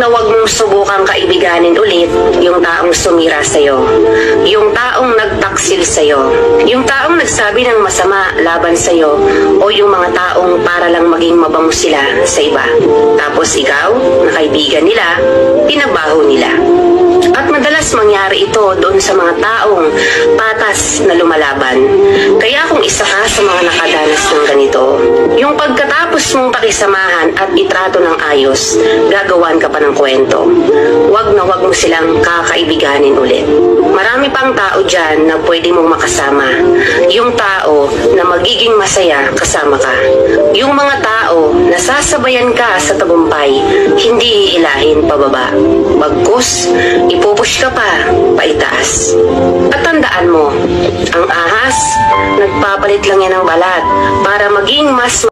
na wag mong subukang kaibiganin ulit yung taong sumira sa'yo, yung taong nagtaksil sa'yo, yung taong nagsabi ng masama laban sa'yo, o yung mga taong para lang maging mabango sila sa iba. Tapos ikaw, na kaibigan nila, pinabaho nila. At madalas mangyari ito doon sa mga taong patas na lumalaban. Kaya kung isa ka sa mga nakadanas ng ganito, yung pagkatapos mong pakisamahan at itrato ng ayos, gagawan ka pa ng kwento. Wag na wag mo silang kakaibiganin ulit. Marami pang tao dyan na pwede mong makasama. Yung tao na magiging masaya kasama ka. Yung mga tao na sasabayan ka sa tagumpay, hindi hihilahin pababa. Bagkus, ipupush ka pa paitaas. At tandaan mo, ang ahas, nagpapalit lang yan ng balat para maging mas